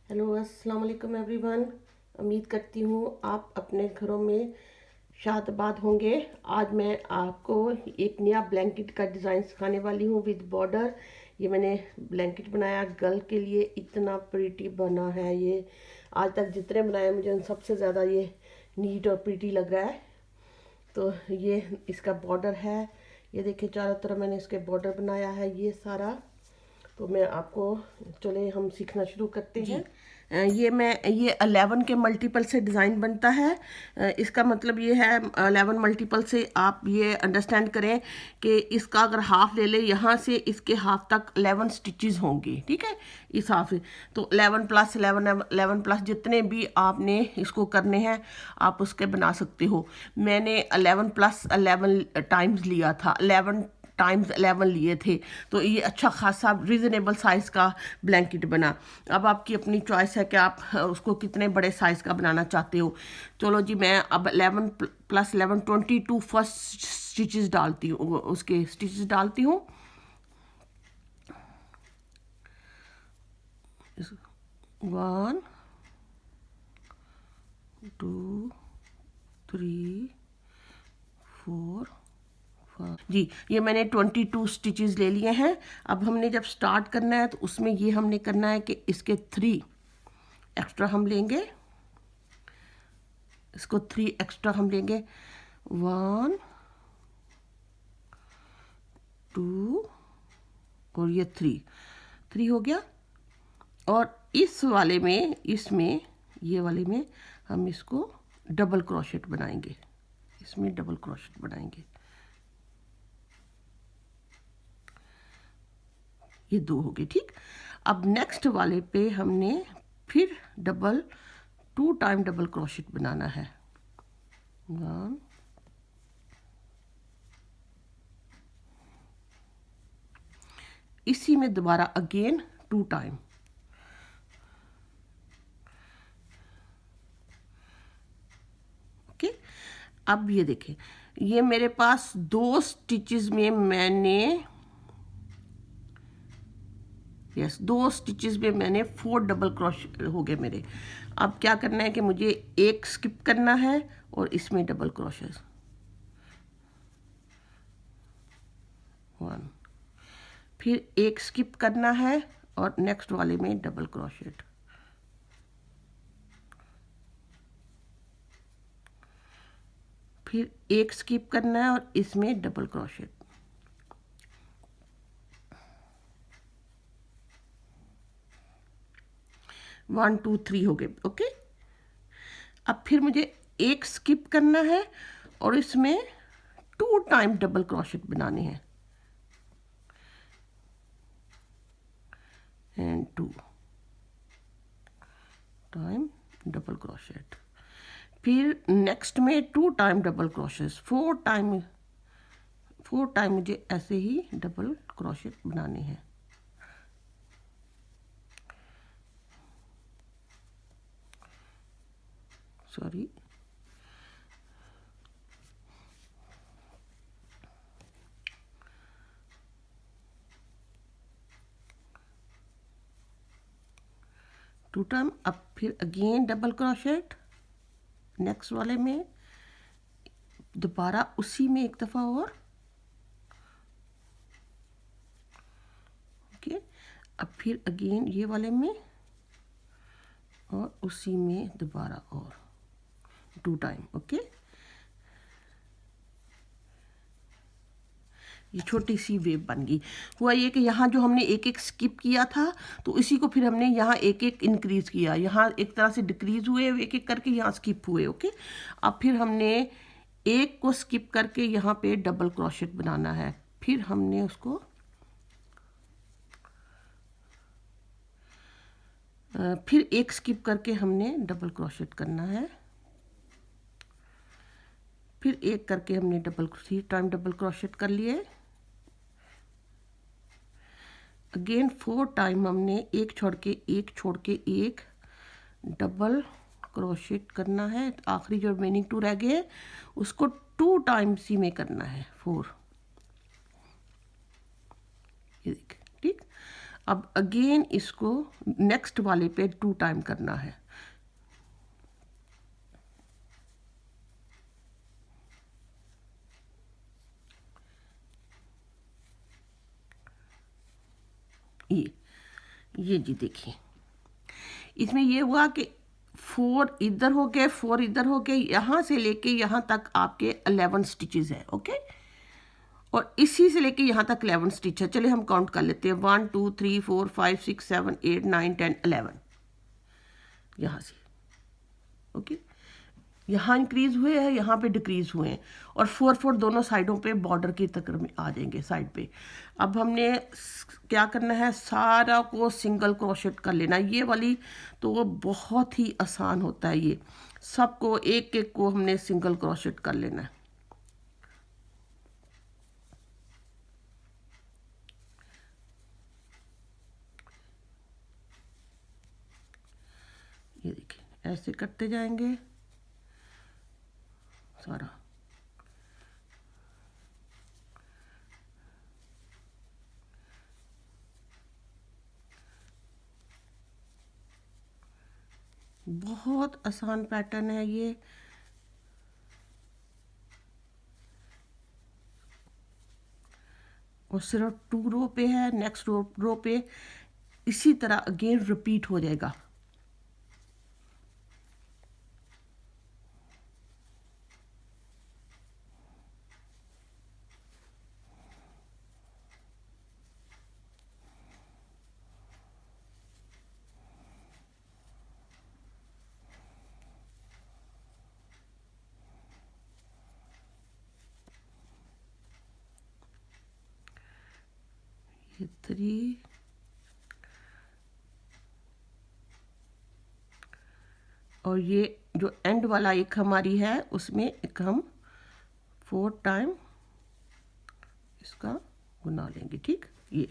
Hello अस्सलाम वालेकुम everyone. उम्मीद करती हूँ आप अपने घरों में शादबाद होंगे। आज मैं आपको एक नया ब्लैंकेट का डिज़ाइन सिखाने वाली हूँ विद बॉर्डर। ये मैंने ब्लैंकेट बनाया गर्ल के लिए, इतना प्रीटी बना है ये। आज तक जितने बनाए मुझे उन सबसे ज़्यादा ये नीट और प्रीटी लग रहा है। तो ये इसका बॉर्डर है, ये देखिए चारों तरफ मैंने इसके बॉर्डर बनाया है ये सारा। तो मैं आपको, चले हम सीखना शुरू करते हैं। ये 11 के मल्टीपल से डिज़ाइन बनता है। इसका मतलब ये है 11 मल्टीपल से आप ये अंडरस्टैंड करें कि इसका अगर हाफ ले ले, यहाँ से इसके हाफ तक 11 स्टिचेस होंगी, ठीक है, इस हाफ से। तो 11 प्लस 11 प्लस जितने भी आपने इसको करने हैं आप उसके बना सकते हो। मैंने 11 प्लस 11 टाइम्स लिया था, 11 टाइम्स 11 लिए थे। तो ये अच्छा खासा रीज़नेबल साइज़ का ब्लैंकेट बना। अब आपकी अपनी चॉइस है कि आप उसको कितने बड़े साइज़ का बनाना चाहते हो। चलो जी, मैं अब 11 प्लस 11 22 फर्स्ट स्टिचेस डालती हूँ, उसके स्टिचेस डालती हूँ। 1 2 3 4 जी, ये मैंने 22 स्टिचेस ले लिए हैं। अब हमने जब स्टार्ट करना है तो उसमें ये हमने करना है कि इसके 3 एक्स्ट्रा हम लेंगे, इसको 3 एक्स्ट्रा हम लेंगे। 1 2 और ये 3 हो गया। और इस वाले में, इसमें ये वाले में हम इसको डबल क्रोशेट बनाएंगे, इसमें डबल क्रोशेट बनाएंगे। ये 2 हो गए, ठीक। अब नेक्स्ट वाले पे हमने फिर 2 टाइम डबल क्रोशेट बनाना है। 1 इसी में दोबारा अगेन 2 टाइम। ओके, अब ये देखें, ये मेरे पास 2 स्टिचेस में मैंने 2 स्टिचेस में मैंने 4 डबल क्रोशेट हो गए मेरे। अब क्या करना है कि मुझे एक स्किप करना है और इसमें डबल क्रोशेट 1, फिर एक स्किप करना है और नेक्स्ट वाले में डबल क्रोशेट, फिर एक स्किप करना है और इसमें double crochet. One two three हो गए, ओके। अब फिर मुझे एक स्किप करना है और इसमें 2 टाइम डबल क्रोशेट बनाने हैं एंड 2 टाइम डबल क्रोशेट। फिर नेक्स्ट में 2 टाइम डबल क्रोशेट, 4 टाइम मुझे ऐसे ही डबल क्रोशेट बनाने हैं। Sorry, two time. अब फिर अगेन डबल क्रोशेट, नेक्स्ट वाले में दोबारा उसी में एक दफ़ा और, ओके। अब फिर अगेन ये वाले में और उसी में दोबारा और 2 टाइम, ओके। ये छोटी सी वेव बन गई। हुआ ये कि यहाँ जो हमने एक एक स्किप किया था तो इसी को फिर हमने यहाँ एक एक इंक्रीज़ किया, यहाँ एक तरह से डिक्रीज़ हुए एक एक करके, यहाँ स्किप हुए, ओके। अब फिर हमने एक को स्किप करके यहाँ पे डबल क्रोशेट बनाना है, फिर हमने उसको फिर एक स्किप करके हमने डबल क्रोशेट करना है, फिर एक करके हमने 3 टाइम डबल क्रोशेट कर लिए। अगेन 4 टाइम हमने एक छोड़ के एक डबल क्रोशेट करना है। आखिरी जो रिमेनिंग 2 रह गए उसको 2 टाइम इसी में करना है, 4। ये देखिए, ठीक। अब अगेन इसको नेक्स्ट वाले पे 2 टाइम करना है। ये जी देखिए, इसमें ये हुआ कि 4 इधर हो गए, 4 इधर हो गए, यहाँ से लेके यहाँ तक आपके 11 स्टिचेस है। ओके, और इसी से लेके यहाँ तक 11 स्टिच है। चलिए हम काउंट कर लेते हैं, 1 2 3 4 5 6 7 8 9 10 11 यहाँ से। ओके, यहाँ इंक्रीज हुए हैं, यहाँ पे डिक्रीज हुए हैं, और 4 4 दोनों साइडों पे बॉर्डर की तक में आ जाएंगे साइड पे। अब हमने क्या करना है, सारा को सिंगल क्रोशेट कर लेना। ये वाली तो वो बहुत ही आसान होता है, ये सबको एक एक को हमने सिंगल क्रोशेट कर लेना है। ये देखिए, ऐसे करते जाएंगे सारा। बहुत आसान पैटर्न है ये। और सिर्फ 2 रो पे है, नेक्स्ट रो पे इसी तरह अगेन रिपीट हो जाएगा। ये 3 और ये जो एंड वाला एक हमारी है उसमें एक हम 4 टाइम इसका गुना लेंगे। ठीक, ये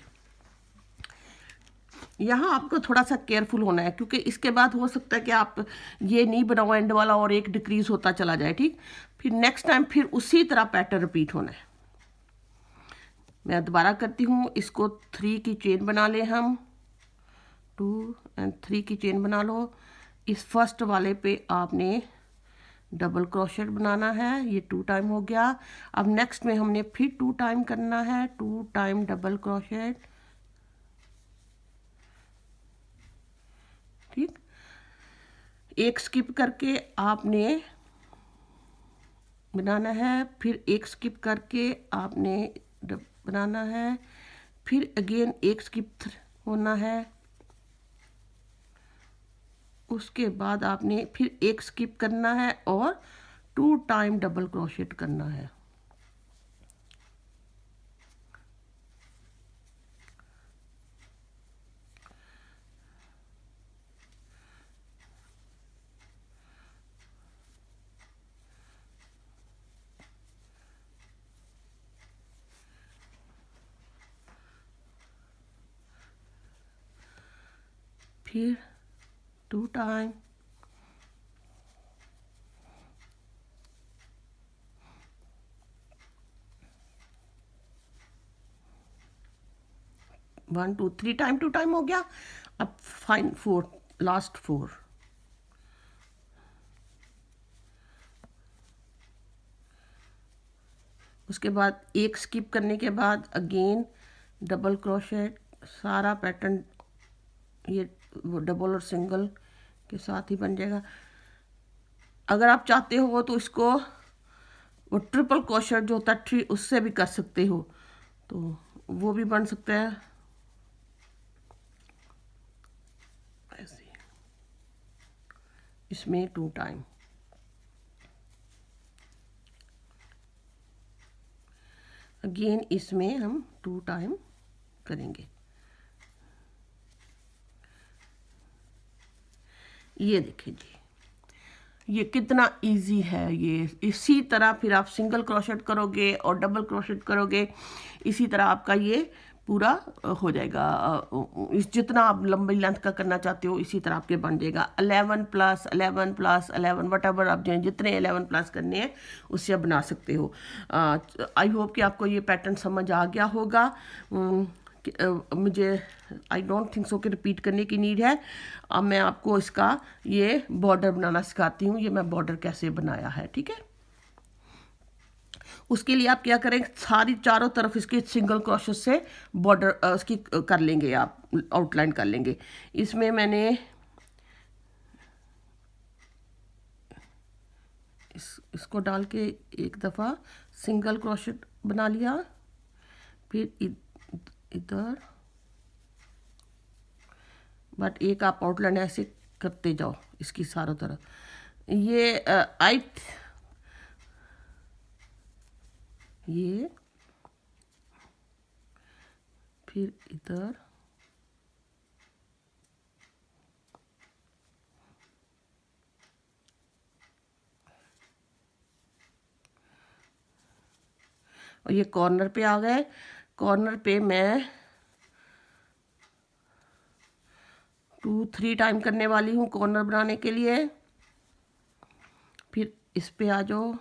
यहाँ आपको थोड़ा सा केयरफुल होना है, क्योंकि इसके बाद हो सकता है कि आप ये नहीं बनाओ एंड वाला और एक डिक्रीज होता चला जाए। ठीक, फिर नेक्स्ट टाइम फिर उसी तरह पैटर्न रिपीट होना है। मैं दोबारा करती हूँ, इसको 3 की चेन बना ले हम, 2 एंड 3 की चेन बना लो। इस फर्स्ट वाले पे आपने डबल क्रोशेट बनाना है, ये 2 टाइम हो गया। अब नेक्स्ट में हमने फिर 2 टाइम करना है, 2 टाइम डबल क्रोशेट। ठीक, एक स्किप करके आपने बनाना है, फिर एक स्किप करके आपने बनाना है, फिर अगेन एक स्किप होना है, उसके बाद आपने फिर एक स्किप करना है और 2 टाइम डबल क्रोशेट करना है। फिर 2 टाइम, वन 2 3 टाइम 2 टाइम हो गया। अब फाइन 4, लास्ट 4। उसके बाद एक स्किप करने के बाद अगेन डबल क्रोशेट, सारा पैटर्न ये वो डबल और सिंगल के साथ ही बन जाएगा। अगर आप चाहते हो तो इसको वो ट्रिपल क्रोशेट जो होता है 3, उससे भी कर सकते हो, तो वो भी बन सकता है ऐसे। इसमें 2 टाइम, अगेन इसमें हम 2 टाइम करेंगे। ये देखिए जी, ये कितना इजी है। ये इसी तरह फिर आप सिंगल क्रोशेट करोगे और डबल क्रोशेट करोगे, इसी तरह आपका ये पूरा हो जाएगा। इस जितना आप लंबी लेंथ का करना चाहते हो इसी तरह आपके बन जाएगा। 11 प्लस 11 प्लस 11 वट एवर आप जितने 11 प्लस करने हैं उससे आप बना सकते हो। आई होप कि आपको ये पैटर्न समझ आ गया होगा। मुझे आई डोंट थिंक सो कि रिपीट करने की नीड है। अब मैं आपको इसका ये बॉर्डर बनाना सिखाती हूँ। ये मैं बॉर्डर कैसे बनाया है, ठीक है। उसके लिए आप क्या करें, सारी चारों तरफ इसके सिंगल क्रोशेट से बॉर्डर उसकी कर लेंगे, आप आउटलाइन कर लेंगे। इसमें मैंने इसको डाल के एक दफ़ा सिंगल क्रोशेट बना लिया, फिर इधर, बट एक आप आउटलाइन ऐसे करते जाओ इसकी चारों तरफ। ये फिर इधर, और ये कॉर्नर पे आ गए। कॉर्नर पे मैं 2-3 टाइम करने वाली हूँ कॉर्नर बनाने के लिए। फिर इस पे आ जाओ,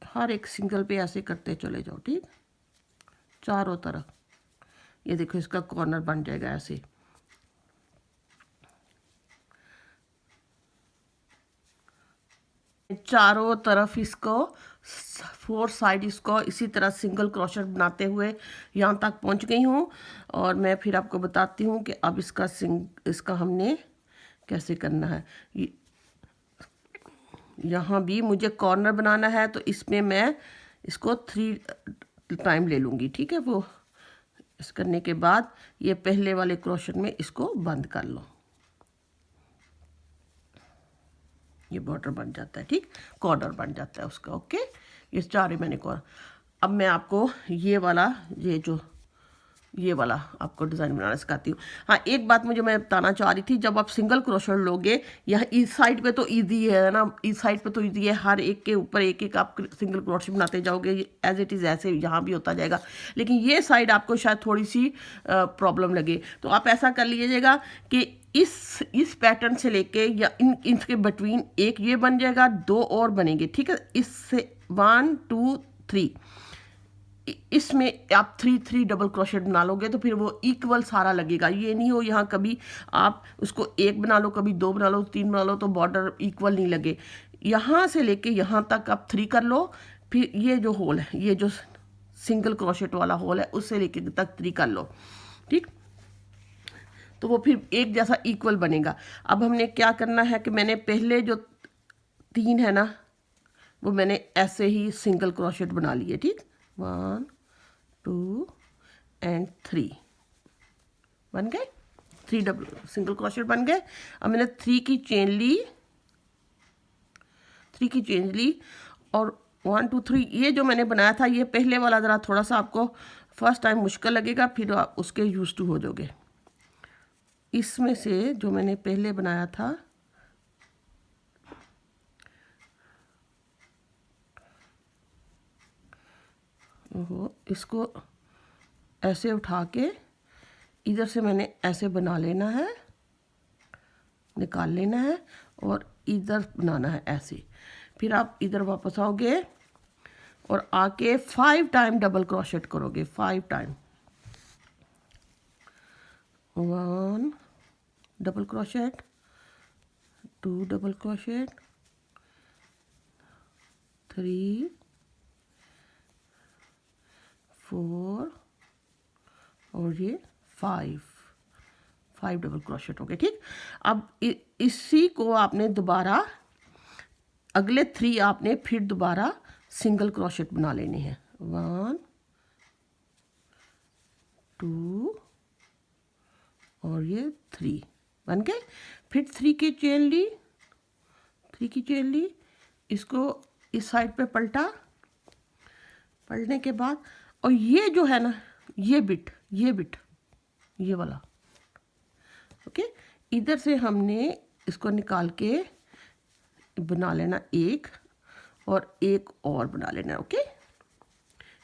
हर एक सिंगल पे ऐसे करते चले जाओ, ठीक, चारों तरफ। ये देखो इसका कॉर्नर बन जाएगा ऐसे। चारों तरफ इसको 4 साइड इसको इसी तरह सिंगल क्रोशेट बनाते हुए यहाँ तक पहुँच गई हूँ। और मैं फिर आपको बताती हूँ कि अब इसका हमने कैसे करना है। यहाँ भी मुझे कॉर्नर बनाना है, तो इसमें मैं इसको 3 टाइम ले लूँगी, ठीक है। वो इस करने के बाद ये पहले वाले क्रोशेट में इसको बंद कर लो, ये बॉर्डर बन जाता है, ठीक, कॉर्नर बन जाता है उसका। ओके, ये चारे मैंने कॉर्नर। अब मैं आपको ये वाला आपको डिज़ाइन बनाना सिखाती हूँ। हाँ, एक बात मुझे मैं बताना चाह रही थी, जब आप सिंगल क्रोशेट लोगे, यह इस साइड पे तो इजी है ना, इस साइड पे तो इजी है, हर एक के ऊपर एक एक आप सिंगल क्रोशेट बनाते जाओगे, एज इट इज़ ऐसे यहाँ भी होता जाएगा। लेकिन ये साइड आपको शायद थोड़ी सी प्रॉब्लम लगे, तो आप ऐसा कर लीजिएगा कि इस पैटर्न से लेके या इनके बिटवीन एक ये बन जाएगा, 2 और बनेंगे, ठीक है। इससे 1 2 3 इसमें आप 3 डबल क्रोशेट बना लोगे तो फिर वो इक्वल सारा लगेगा। ये नहीं हो यहाँ कभी आप उसको एक बना लो, कभी 2 बना लो, 3 बना लो, तो बॉर्डर इक्वल नहीं लगे। यहाँ से लेके यहाँ तक आप 3 कर लो, फिर ये जो होल है, ये जो सिंगल क्रोशेट वाला होल है, उससे लेके तक 3 कर लो, ठीक। तो वो फिर एक जैसा इक्वल बनेगा। अब हमने क्या करना है कि मैंने पहले जो 3 है ना, वो मैंने ऐसे ही सिंगल क्रोशेट बना लिए, ठीक, 1 2 एंड 3 बन गए, 3 डबल सिंगल क्रोशेट बन गए। अब मैंने 3 की चेन ली और 1 2 3 ये जो मैंने बनाया था, ये पहले वाला ज़रा थोड़ा सा आपको फर्स्ट टाइम मुश्किल लगेगा, फिर आप उसके यूज टू हो जाओगे। इसमें से जो मैंने पहले बनाया था, इसको ऐसे उठा के इधर से मैंने ऐसे बना लेना है, निकाल लेना है, और इधर बनाना है ऐसे। फिर आप इधर वापस आओगे और आके 5 टाइम डबल क्रोशेट करोगे, 5 time. 1 double crochet, 2 double crochet, 3 4 और ये 5 डबल क्रोशेट हो गए, ठीक। अब इसी को आपने दोबारा अगले 3 आपने फिर दोबारा सिंगल क्रोशेट बना लेने हैं, 1 2 और ये 3 बन गए। फिर 3 की चेन ली, इसको इस साइड पे पलटने के बाद, और ये जो है ना, ये बिट ये वाला, ओके, इधर से हमने इसको निकाल के बना लेना एक, और एक और बना लेना, ओके।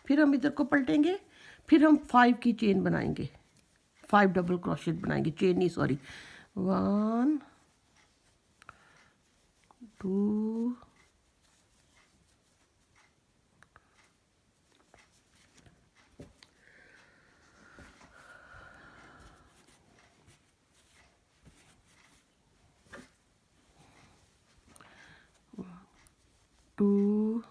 फिर हम इधर को पलटेंगे, फिर हम 5 की चेन बनाएंगे, 5 डबल क्रोशेट बनाएंगे, चेन नहीं सॉरी, 1 2 3 2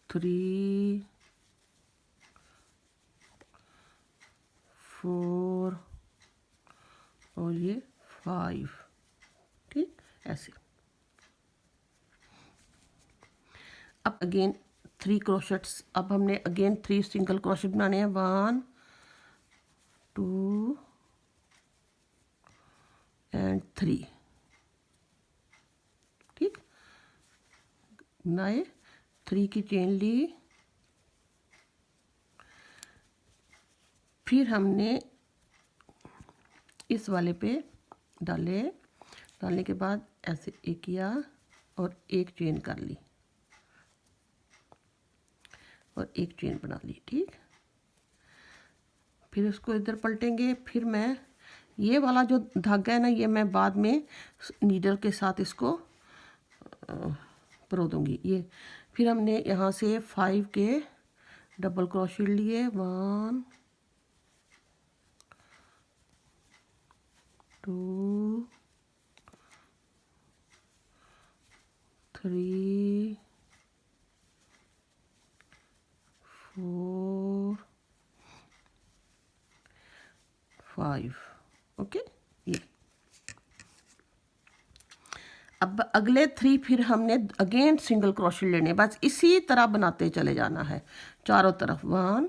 3 4 और ये 5, ठीक, ऐसे। अब अगेन 3 क्रोशेट्स, अब हमने अगेन 3 सिंगल क्रोशेट बनाने हैं, 1 2 एंड 3, ठीक, बनाए, 3 की चेन ली, फिर हमने इस वाले पे डालने के बाद ऐसे एक किया और एक चेन कर ली और एक चेन बना ली, ठीक। फिर उसको इधर पलटेंगे, फिर मैं ये वाला जो धागा है ना, ये मैं बाद में नीडल के साथ इसको परो दूंगी ये। फिर हमने यहाँ से 5 के डबल क्रोशेट लिए, 1 2 3 4 5, ओके। ये अब अगले 3 फिर हमने अगेन सिंगल क्रोशेट लेने, बस इसी तरह बनाते चले जाना है चारों तरफ। 1,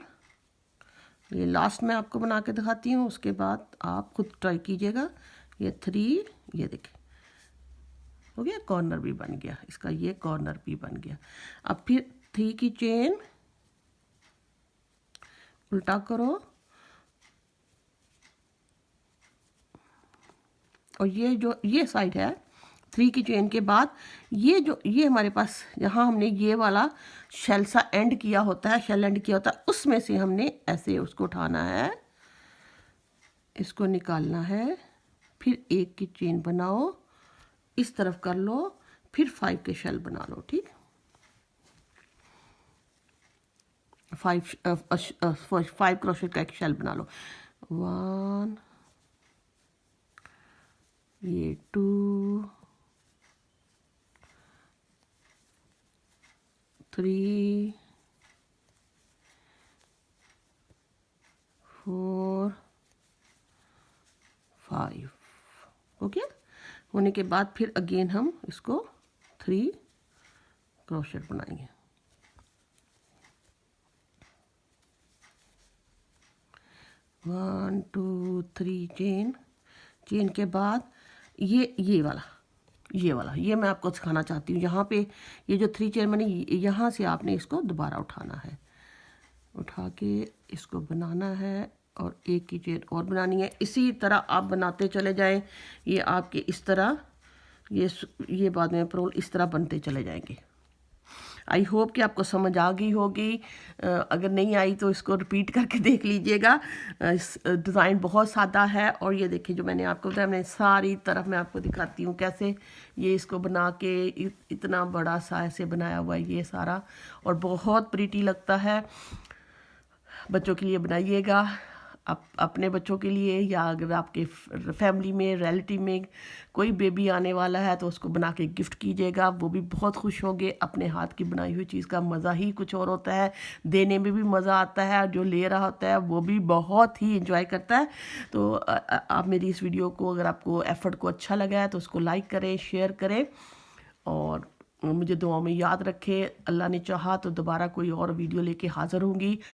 ये लास्ट में आपको बना के दिखाती हूँ, उसके बाद आप खुद ट्राई कीजिएगा। ये 3, ये देखिए हो गया, कॉर्नर भी बन गया इसका, ये कॉर्नर भी बन गया। अब फिर 3 की चेन उल्टा करो और ये जो ये साइड है 3 की चेन के बाद ये हमारे पास यहाँ हमने ये वाला शेल सा एंड किया होता है, शेल एंड किया होता है, उसमें से हमने ऐसे उसको उठाना है, इसको निकालना है, फिर 1 की चेन बनाओ, इस तरफ कर लो, फिर 5 के शेल बना लो, ठीक। 5 क्रोशेट का एक शेल बना लो, 1 ये 2 3 4 5, ओके। होने के बाद फिर अगेन हम इसको 3 क्रोशेट बनाएंगे, 1 2 3 चेन के बाद ये वाला ये मैं आपको सिखाना चाहती हूँ। यहाँ पे ये जो 3 चेन बनी, यहाँ से आपने इसको दोबारा उठाना है, उठा के इसको बनाना है और 1 की चेन और बनानी है। इसी तरह आप बनाते चले जाएं, ये आपके इस तरह ये बाद में प्रोल इस तरह बनते चले जाएंगे। आई होप कि आपको समझ आ गई होगी, अगर नहीं आई तो इसको रिपीट करके देख लीजिएगा। डिज़ाइन बहुत सादा है और ये देखिए जो मैंने आपको बताया, मैंने सारी तरफ मैं आपको दिखाती हूँ कैसे ये इसको बना के इतना बड़ा सा ऐसे बनाया हुआ है ये सारा, और बहुत प्रीटी लगता है। बच्चों के लिए बनाइएगा, अपने बच्चों के लिए, या अगर आपके फैमिली में रिलेटिव में कोई बेबी आने वाला है तो उसको बना के गिफ्ट कीजिएगा, वो भी बहुत खुश होंगे। अपने हाथ की बनाई हुई चीज़ का मज़ा ही कुछ और होता है, देने में भी मज़ा आता है और जो ले रहा होता है वो भी बहुत ही इंजॉय करता है। तो आप मेरी इस वीडियो को, अगर आपको एफर्ट को अच्छा लगा है तो उसको लाइक करें, शेयर करें और मुझे दुआओं में याद रखें। अल्लाह ने चाहा तो दोबारा कोई और वीडियो लेके हाज़िर होंगी।